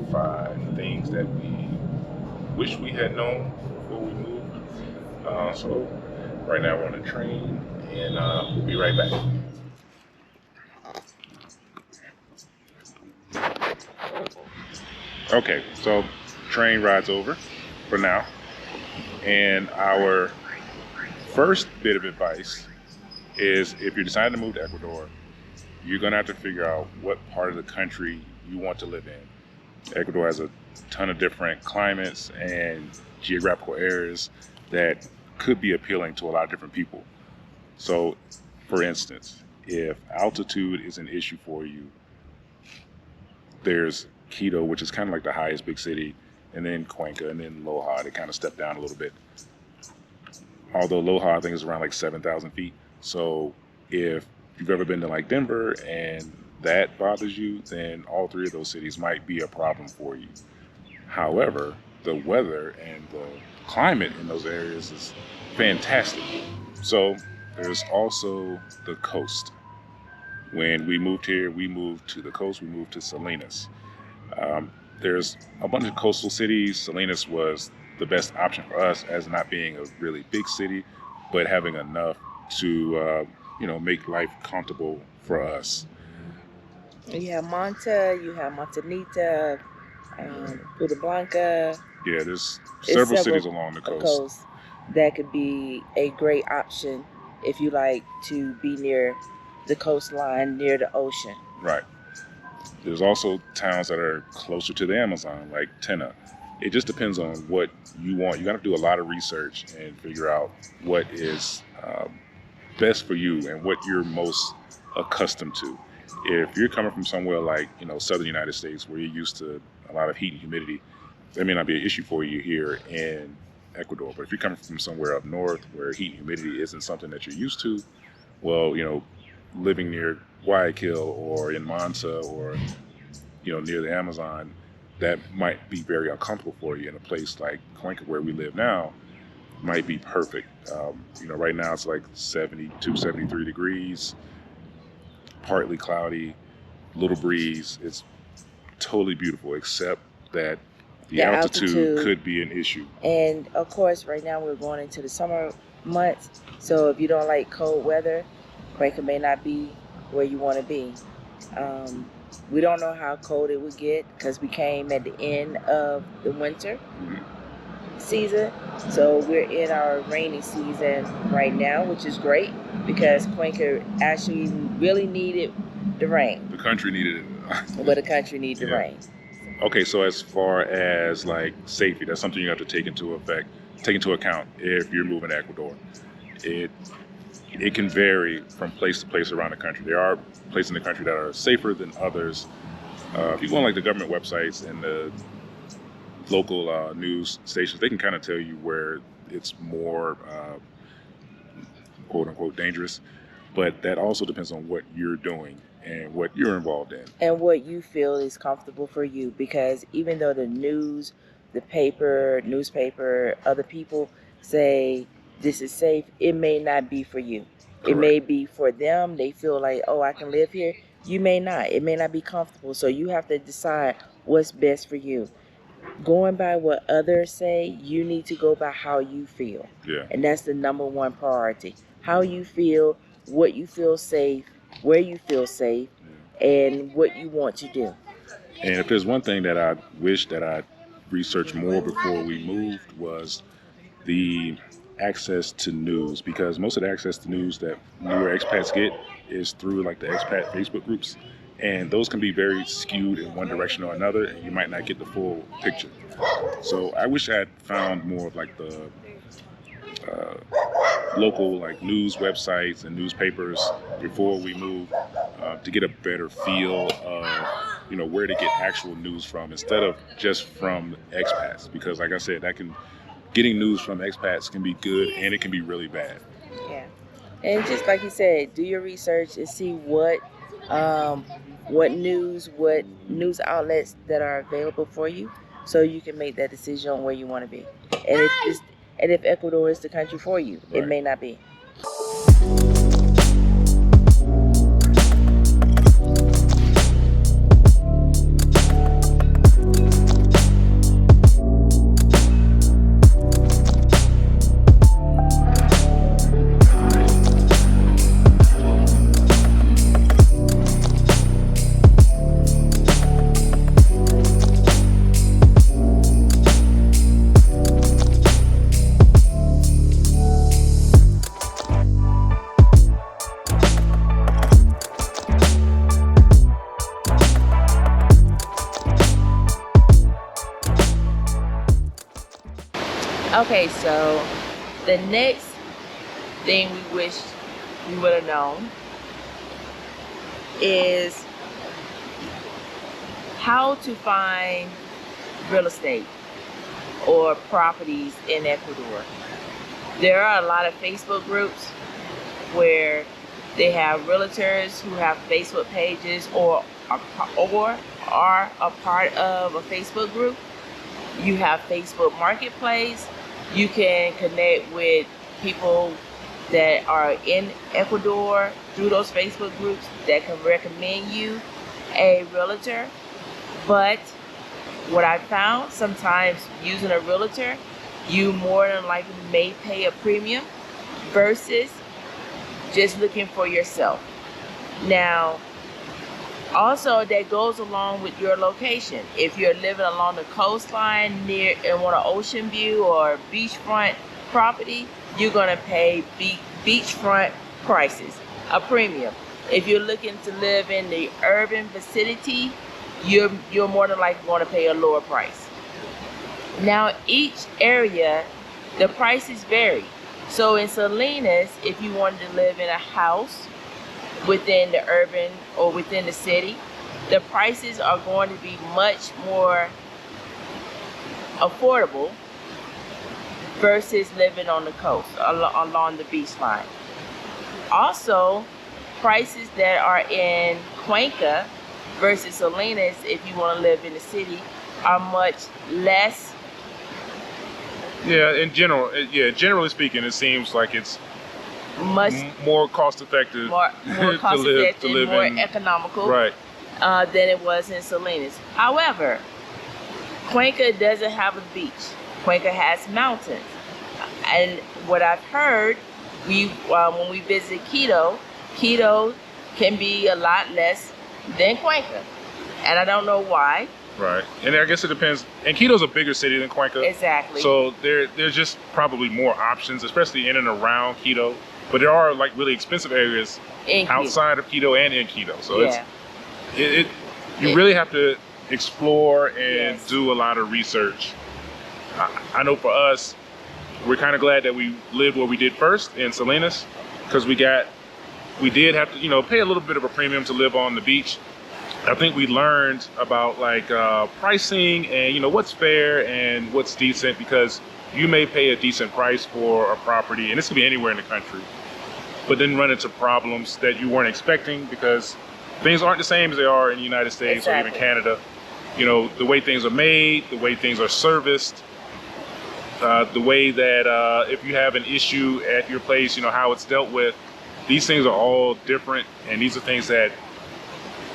5 things that we wish we had known before we moved. So right now we're on a train, and we'll be right back. Okay, so train rides over for now, and our first bit of advice is if you're deciding to move to Ecuador, you're going to have to figure out what part of the country you want to live in. Ecuador has a ton of different climates and geographical areas that could be appealing to a lot of different people. So, for instance, if altitude is an issue for you, there's Quito, which is kind of like the highest big city, and then Cuenca, and then Loja. They kind of step down a little bit. Although Loja, I think, is around like 7,000 feet. So if you've ever been to like Denver and that bothers you, then all 3 of those cities might be a problem for you. However, the weather and the climate in those areas is fantastic. So there's also the coast. When we moved here, we moved to the coast. We moved to Salinas. There's a bunch of coastal cities. Salinas was the best option for us as not being a really big city, but having enough to, make life comfortable for us. You have Manta, you have Montanita, Puerto Blanca. Yeah, there's several cities along the coast. That could be a great option if you like to be near the coastline, near the ocean. Right. There's also towns that are closer to the Amazon, like Tena. It just depends on what you want. You got to do a lot of research and figure out what is best for you and what you're most accustomed to. If you're coming from somewhere like, southern United States, where you're used to a lot of heat and humidity, that may not be an issue for you here in Ecuador. But if you're coming from somewhere up north where heat and humidity isn't something that you're used to, well, living near Guayaquil or in Manta or, near the Amazon, that might be very uncomfortable for you. In a place like Cuenca, where we live now, might be perfect. Right now it's like 72, 73 degrees, partly cloudy, little breeze. It's totally beautiful, except that the altitude could be an issue. And of course, right now we're going into the summer months. So if you don't like cold weather, Cuenca may not be where you want to be. We don't know how cold it would get because we came at the end of the winter season. So we're in our rainy season right now, which is great because Cuenca actually really needed the rain. The country needed it. But the country needed the rain. Okay, so as far as like safety, that's something you have to take into account if you're moving to Ecuador. It can vary from place to place around the country. There are places in the country that are safer than others. If you go on like the government websites and the local news stations, they can kind of tell you where it's more quote unquote dangerous. But that also depends on what you're doing and what you're involved in. And what you feel is comfortable for you, because even though the news, the paper, newspaper, other people say this is safe, it may not be for you. Correct. It may be for them. They feel like, oh, I can live here. You may not. It may not be comfortable. So you have to decide what's best for you. Going by what others say, you need to go by how you feel. Yeah. And that's the number one priority. How you feel, what you feel safe, where you feel safe, and what you want to do. And if there's one thing that I wish that I researched more before we moved, was the access to news, because most of the access to news that newer expats get is through like the expat Facebook groups, and those can be very skewed in one direction or another, and you might not get the full picture. So I wish I had found more of like the local like news websites and newspapers before we moved, to get a better feel of where to get actual news from instead of just from expats, because like I said, getting news from expats can be good and it can be really bad. Yeah. And just like you said, do your research and see what news outlets that are available for you, so you can make that decision on where you want to be. And if Ecuador is the country for you, right. It may not be. Okay, so the next thing we wish we would have known is how to find real estate or properties in Ecuador. There are a lot of Facebook groups where they have realtors who have Facebook pages or are a part of a Facebook group. You have Facebook Marketplace. You can connect with people that are in Ecuador through those Facebook groups that can recommend you a realtor. But what I found, sometimes using a realtor, you more than likely may pay a premium versus just looking for yourself. Now, also that goes along with your location. If you're living along the coastline near and want an ocean view or beachfront property, you're gonna pay beachfront prices, a premium. If you're looking to live in the urban vicinity, you're more than likely going to pay a lower price. Now, each area, the prices vary. So in Salinas, if you wanted to live in a house within the urban or within the city, the prices are going to be much more affordable versus living on the coast, along the beach line. Also, prices that are in Cuenca versus Salinas, if you want to live in the city, are much less. Yeah, in general, generally speaking, it seems like it's Much more cost effective, more cost effective, more economical, right, than it was in Salinas. However, Cuenca doesn't have a beach. Cuenca has mountains, and what I've heard, when we visit Quito can be a lot less than Cuenca, and I don't know why. Right, and I guess it depends. And Quito's a bigger city than Cuenca, Exactly. so there's just probably more options, especially in and around Quito. But there are like really expensive areas outside of Quito and in Quito. So yeah. you really have to explore and Yes. do a lot of research. I know for us, we're kind of glad that we lived where we did first in Salinas, because we did have to, pay a little bit of a premium to live on the beach. I think we learned about like pricing and what's fair and what's decent, because you may pay a decent price for a property, and this could be anywhere in the country, but then run into problems that you weren't expecting because things aren't the same as they are in the United States or even Canada. The way things are made, the way things are serviced, the way that if you have an issue at your place, how it's dealt with. These things are all different, and these are things that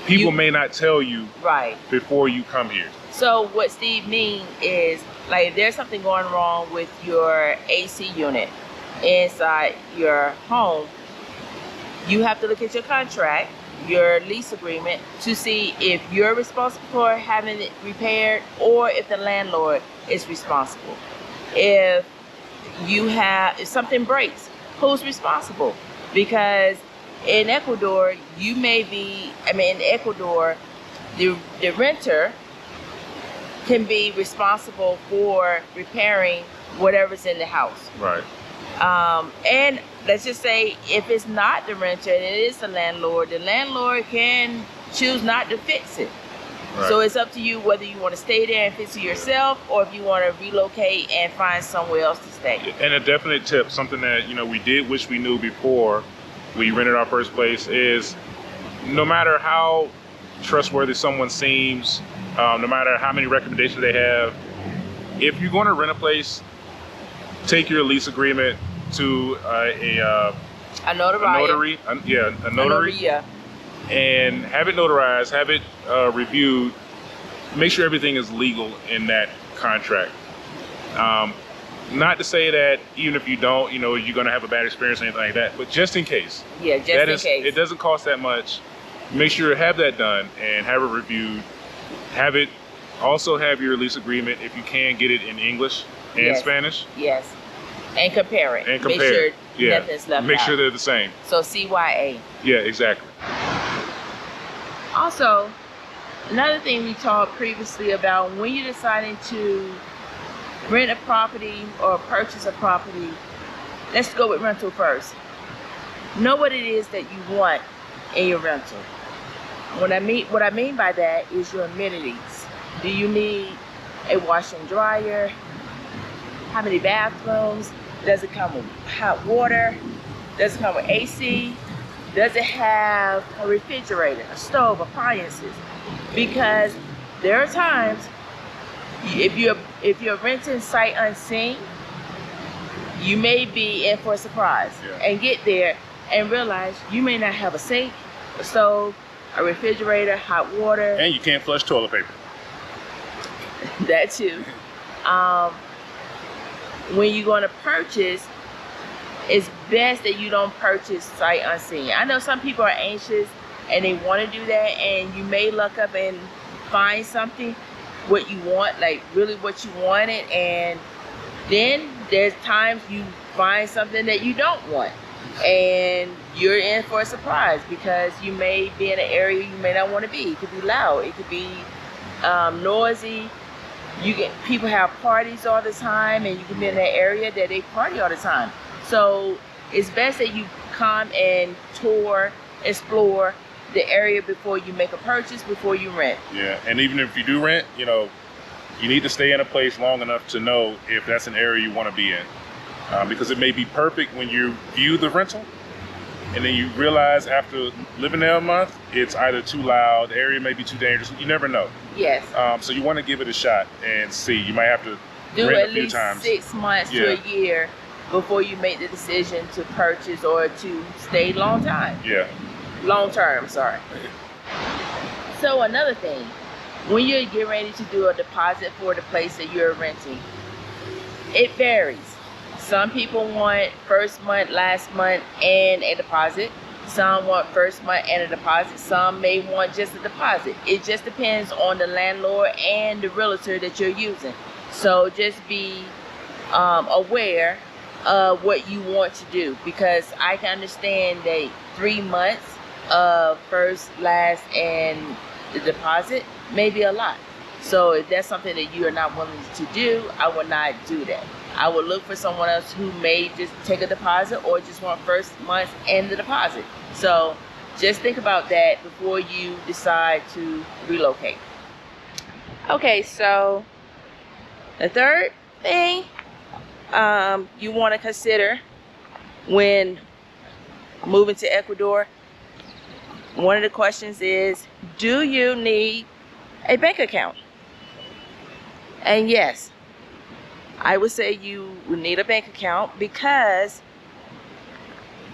people may not tell you right before you come here. So what Steve means is, like, if there's something going wrong with your AC unit inside your home, you have to look at your contract, your lease agreement, to see if you're responsible for having it repaired or if the landlord is responsible. If something breaks, who's responsible? Because in Ecuador, in Ecuador, the renter can be responsible for repairing whatever's in the house. Right. And let's just say if it's not the renter and it is the landlord can choose not to fix it. Right. So it's up to you whether you want to stay there and fix it yourself, or if you want to relocate and find somewhere else to stay. And a definite tip, something that we did wish we knew before we rented our first place, is no matter how trustworthy someone seems, no matter how many recommendations they have, if you're going to rent a place, take your lease agreement to a notary, and have it notarized, have it reviewed. Make sure everything is legal in that contract. Not to say that even if you don't, you're going to have a bad experience or anything like that, but just in case. Yeah, just in case. It doesn't cost that much. Make sure you have that done and have it reviewed. Also have your lease agreement, if you can, get it in English and Spanish. Yes. And compare it. Make sure nothing's left Make out. sure they're the same. So CYA. Yeah, exactly. Also, another thing we talked previously about, when you're deciding to rent a property or purchase a property, let's go with rental first. Know what it is that you want in your rental. What I mean by that is your amenities. Do you need a washer and dryer? How many bathrooms? Does it come with hot water? Does it come with AC? Does it have a refrigerator, a stove, appliances? Because there are times if you're renting sight unseen, you may be in for a surprise and get there and realize you may not have a sink, a stove, a refrigerator, hot water. And you can't flush toilet paper. That too. When you're going to purchase, it's best that you don't purchase sight unseen. I know some people are anxious and they want to do that, and you may look up and find something what you want, like really what you wanted, and then there's times you find something that you don't want and you're in for a surprise because you may be in an area you may not want to be. It could be loud, it could be noisy. People have parties all the time, and you can be in that area that they party all the time. So it's best that you come and tour, explore the area before you make a purchase, before you rent. Yeah, and even if you do rent, you know, you need to stay in a place long enough to know if that's an area you want to be in. Because it may be perfect when you view the rental, and then you realize after living there a month, it's either too loud, the area may be too dangerous. You never know. Yes. So you want to give it a shot and see. You might have to do rent at a few least times. 6 months to a year before you make the decision to purchase or to stay long time. Yeah. Long term, sorry. So another thing, when you're getting ready to do a deposit for the place that you're renting, it varies. Some people want first month, last month, and a deposit. Some want first month and a deposit. Some may want just a deposit. It just depends on the landlord and the realtor that you're using. So just be aware of what you want to do, because I can understand that 3 months of first, last, and the deposit may be a lot. So if that's something that you are not willing to do, I would not do that. I would look for someone else who may just take a deposit or just want first month and the deposit. So just think about that before you decide to relocate. Okay, so the third thing you want to consider when moving to Ecuador, one of the questions is, do you need a bank account? And yes, I would say you would need a bank account, because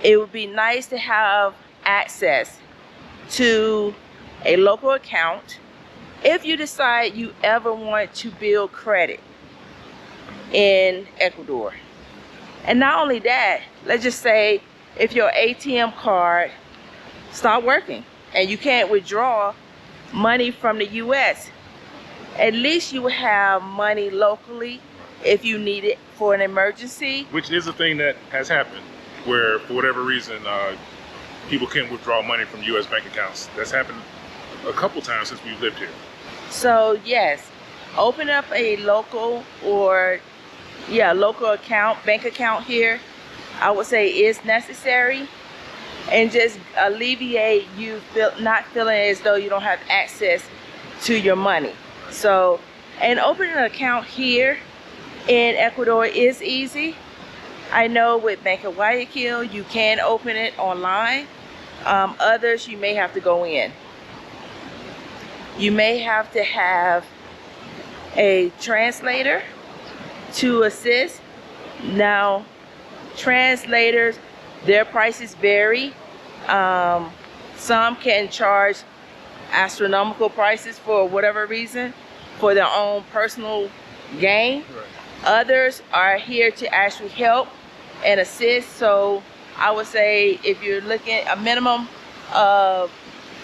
it would be nice to have access to a local account if you decide you ever want to build credit in Ecuador. And not only that, let's just say if your ATM card stopped working and you can't withdraw money from the US, at least you will have money locally if you need it for an emergency. Which is a thing that has happened, where for whatever reason, people can't withdraw money from US bank accounts. That's happened a couple times since we've lived here. So yes, open up a local account, bank account here. I would say is necessary, and just alleviate you not feeling as though you don't have access to your money. So, and opening an account here in Ecuador is easy. I know with Bank of Guayaquil, you can open it online. Others, you may have to go in. You may have to have a translator to assist. Now, translators, their prices vary. Some can charge astronomical prices for whatever reason, for their own personal gain. Right. Others are here to actually help and assist. So I would say if you're looking at a minimum of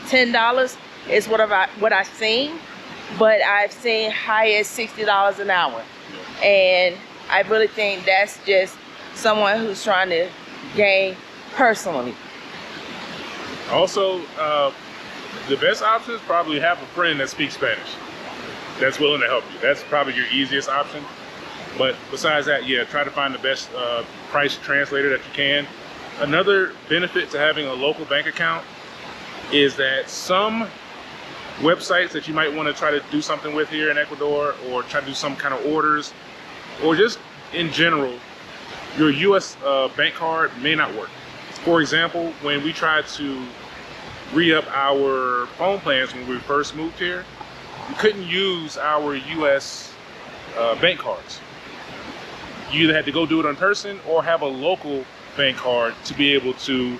$10 is what I've seen, but I've seen high as $60 an hour. And I really think that's just someone who's trying to gain personally. Also, the best option is probably have a friend that speaks Spanish that's willing to help you. That's probably your easiest option. But besides that, yeah, try to find the best price translator that you can. Another benefit to having a local bank account is that some websites that you might want to try to do something with here in Ecuador, or try to do some kind of orders, or just in general, your US bank card may not work. For example, when we tried to re-up our phone plans when we first moved here, we couldn't use our US bank cards. You either had to go do it in person or have a local bank card to be able to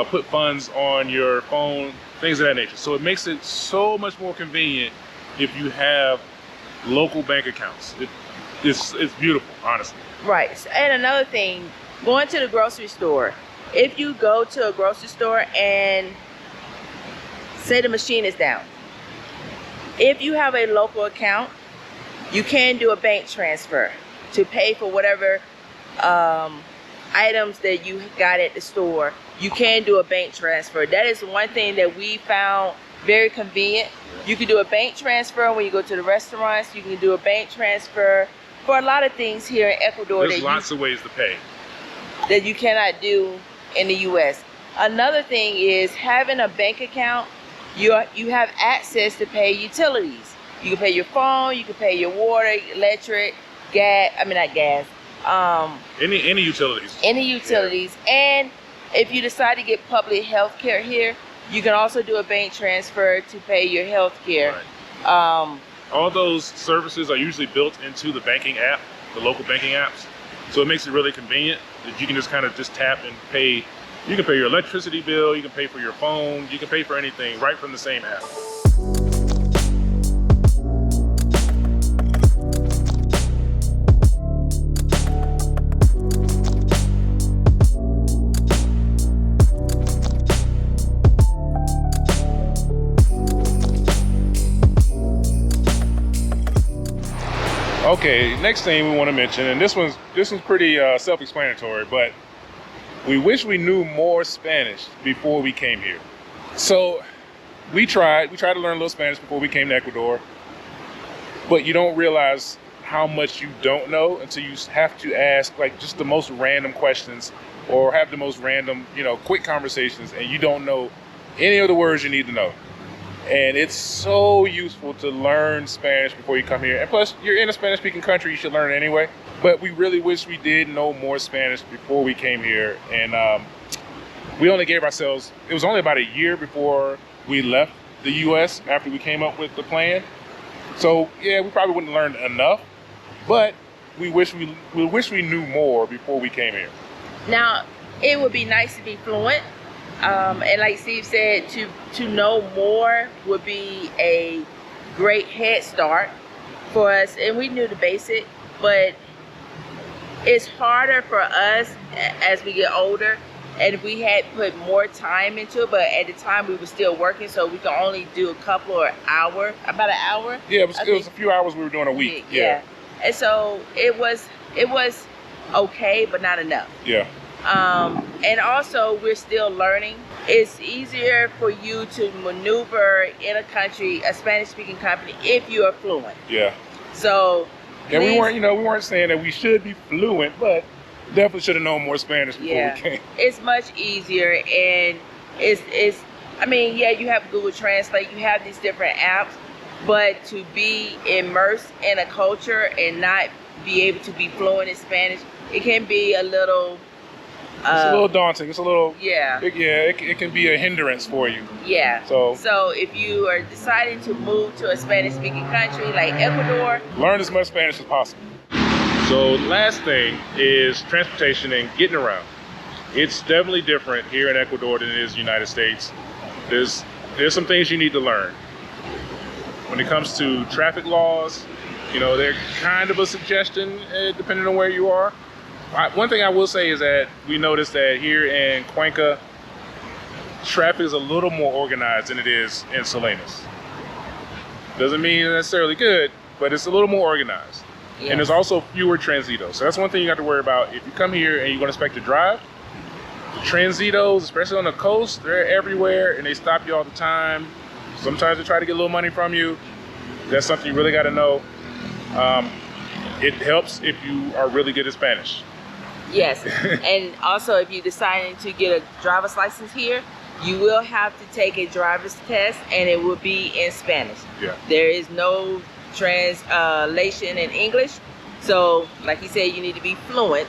put funds on your phone, things of that nature. So it makes it so much more convenient if you have local bank accounts. It's beautiful, honestly. Right. And another thing, going to the grocery store. If you go to a grocery store and say the machine is down, if you have a local account, you can do a bank transfer to pay for whatever items that you got at the store. You can do a bank transfer. That is one thing that we found very convenient. You can do a bank transfer when you go to the restaurants. You can do a bank transfer for a lot of things here in Ecuador. There's lots of ways to pay that you cannot do in the US. Another thing is having a bank account, you have access to pay utilities. You can pay your phone, you can pay your water, electric, gas, not gas. Any utilities. Any utilities. Yeah. And if you decide to get public health care here, you can also do a bank transfer to pay your health care. Right. All those services are usually built into the banking app, the local banking apps. So it makes it really convenient that you can just kind of just tap and pay. You can pay your electricity bill, you can pay for your phone, you can pay for anything right from the same app. Okay, next thing we want to mention, and this one's pretty self-explanatory, but we wish we knew more Spanish before we came here. So we tried to learn a little Spanish before we came to Ecuador, but you don't realize how much you don't know until you have to ask like just the most random questions or have the most random, quick conversations, and you don't know any of the words you need to know. And it's so useful to learn Spanish before you come here. And plus, you're in a Spanish-speaking country, you should learn it anyway. But we really wish we did know more Spanish before we came here. And we only gave ourselves, it was only about a year before we left the US after we came up with the plan. So yeah, we probably wouldn't learn enough, but we wish we knew more before we came here. Now, it would be nice to be fluent. And like Steve said, to know more would be a great head start for us. And we knew the basic, but it's harder for us as we get older. And we had put more time into it, but at the time we were still working, so we could only do a couple of hours, about an hour. Yeah, it was a few hours we were doing a week. Yeah. And so it was okay, but not enough. Yeah. And also we're still learning. It's easier for you to maneuver in a country, a Spanish-speaking company, if you are fluent. Yeah. So. Yeah, we weren't saying that we should be fluent, but definitely should have known more Spanish before we came. It's much easier, and you have Google Translate, you have these different apps, but to be immersed in a culture and not be able to be fluent in Spanish, it can be a little. It's a little daunting. It's a little. Yeah. It can be a hindrance for you. Yeah. So if you are deciding to move to a Spanish-speaking country like Ecuador, learn as much Spanish as possible. So last thing is transportation and getting around. It's definitely different here in Ecuador than it is in the United States. There's some things you need to learn. When it comes to traffic laws, they're kind of a suggestion depending on where you are. One thing I will say is that we noticed that here in Cuenca, traffic is a little more organized than it is in Salinas. Doesn't mean it's necessarily good, but it's a little more organized. Yes. And there's also fewer transitos. So that's one thing you have to worry about. If you come here and you're going to expect to drive, the transitos, especially on the coast, they're everywhere and they stop you all the time. Sometimes they try to get a little money from you. That's something you really got to know. it helps if you are really good at Spanish. Yes, and also if you're deciding to get a driver's license here, you will have to take a driver's test, and it will be in Spanish. Yeah. There is no translation in English. So, like you said, you need to be fluent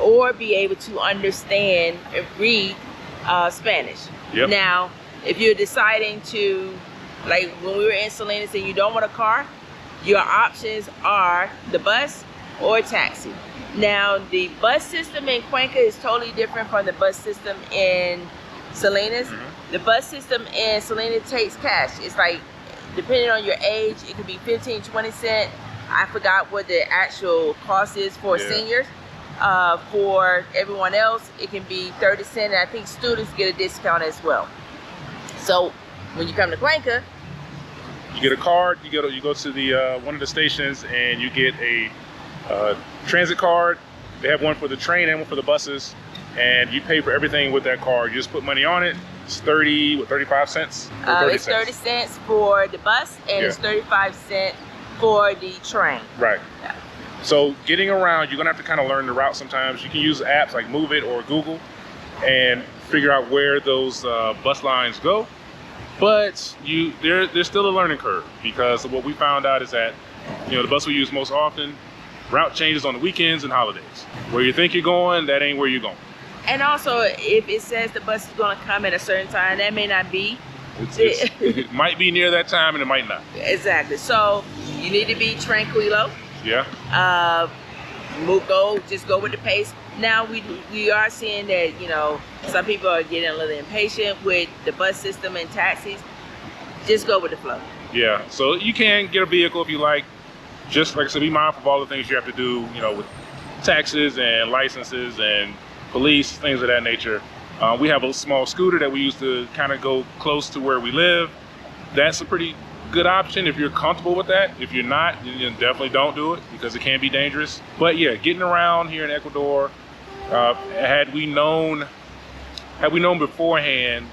or be able to understand and read Spanish. Yep. Now, if you're deciding to, like when we were in Salinas and you don't want a car, your options are the bus or taxi. Now, the bus system in Cuenca is totally different from the bus system in Salinas. The bus system in Salinas takes cash. It's like, depending on your age, it could be 15, 20 cents. I forgot what the actual cost is for seniors. For everyone else, it can be 30 cents. And I think students get a discount as well. So when you come to Cuenca, you get a card. You go to the one of the stations, and you get a transit card. They have one for the train and one for the buses, and you pay for everything with that card. You just put money on it. It's 35 cents. It's 30 cents for the bus, and it's 35 cents for the train. Right. Yeah. So getting around, you're gonna have to kind of learn the route sometimes. You can use apps like Move It or Google and figure out where those bus lines go. But there's still a learning curve, because what we found out is that the bus we use most often, route changes on the weekends and holidays. Where you think you're going, that ain't where you're going. And also, if it says the bus is going to come at a certain time, that may not be. It might be near that time, and it might not. Exactly. So you need to be tranquilo. Yeah. Just go with the pace. Now we are seeing that some people are getting a little impatient with the bus system and taxis. Just go with the flow. Yeah. So you can get a vehicle if you like. Just like I said, be mindful of all the things you have to do, with taxes and licenses and police, things of that nature. We have a small scooter that we use to kind of go close to where we live. That's a pretty good option if you're comfortable with that. If you're not, then definitely don't do it, because it can be dangerous. But yeah, getting around here in Ecuador, had we known beforehand,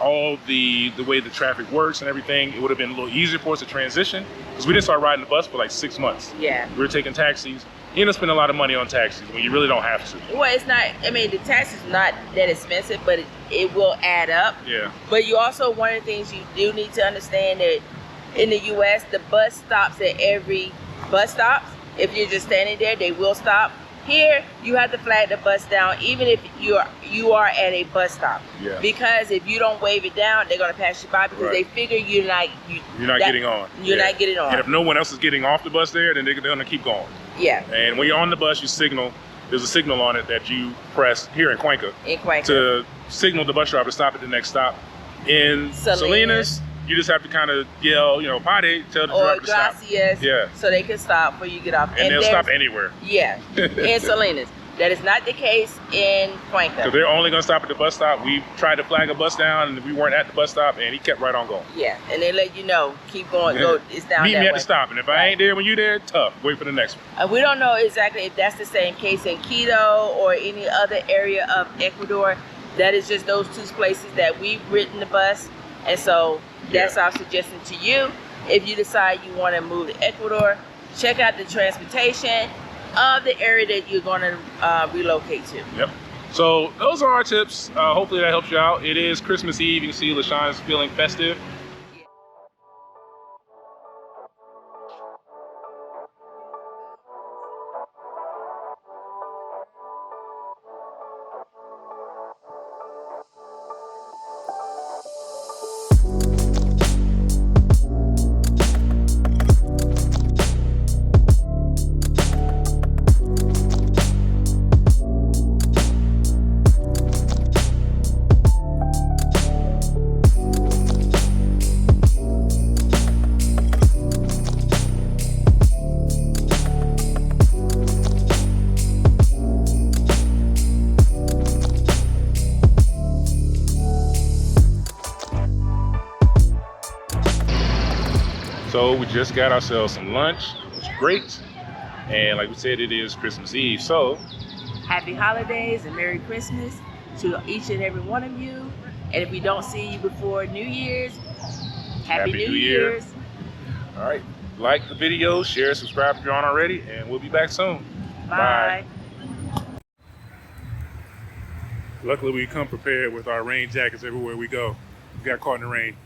all the way the traffic works and everything, it would have been a little easier for us to transition, because we didn't start riding the bus for like 6 months. Yeah. We were taking taxis. You end up spending a lot of money on taxis when you really don't have to. Well, it's not, the taxi's not that expensive, but it will add up. Yeah. But you also, one of the things you do need to understand that in the U.S., the bus stops at every bus stop. If you're just standing there, they will stop. Here, you have to flag the bus down, even if you are at a bus stop. Yeah. Because if you don't wave it down, they're gonna pass you by, because they figure you're not getting on. You're not getting on. And if no one else is getting off the bus there, then they're gonna keep going. Yeah. And when you're on the bus, you signal. There's a signal on it that you press here in Cuenca. To signal the bus driver to stop at the next stop. In Salinas, you just have to kind of yell, "Pare," tell the driver to stop. Yeah. So they can stop before you get off. And they'll stop anywhere. Yeah. In Salinas. That is not the case in Cuenca. Because they're only going to stop at the bus stop. We tried to flag a bus down, and we weren't at the bus stop, and he kept right on going. Yeah, and they let you know, keep going, go, it's down Meet that me at way. the stop, and if I ain't there when you're there, tough. Wait for the next one. We don't know exactly if that's the same case in Quito or any other area of Ecuador. That is just those two places that we've ridden the bus, and so that's our suggestion to you. If you decide you want to move to Ecuador, check out the transportation of the area that you're going to relocate to. Yep. So those are our tips. Hopefully that helps you out. It is Christmas Eve. You can see LaShawn's feeling festive. So we just got ourselves some lunch. It was great. And like we said, it is Christmas Eve. So happy holidays and Merry Christmas to each and every one of you. And if we don't see you before New Year's, Happy New Year's. All right. Like the video, share, subscribe if you aren't already, and we'll be back soon. Bye. Luckily, we come prepared with our rain jackets everywhere we go. We got caught in the rain.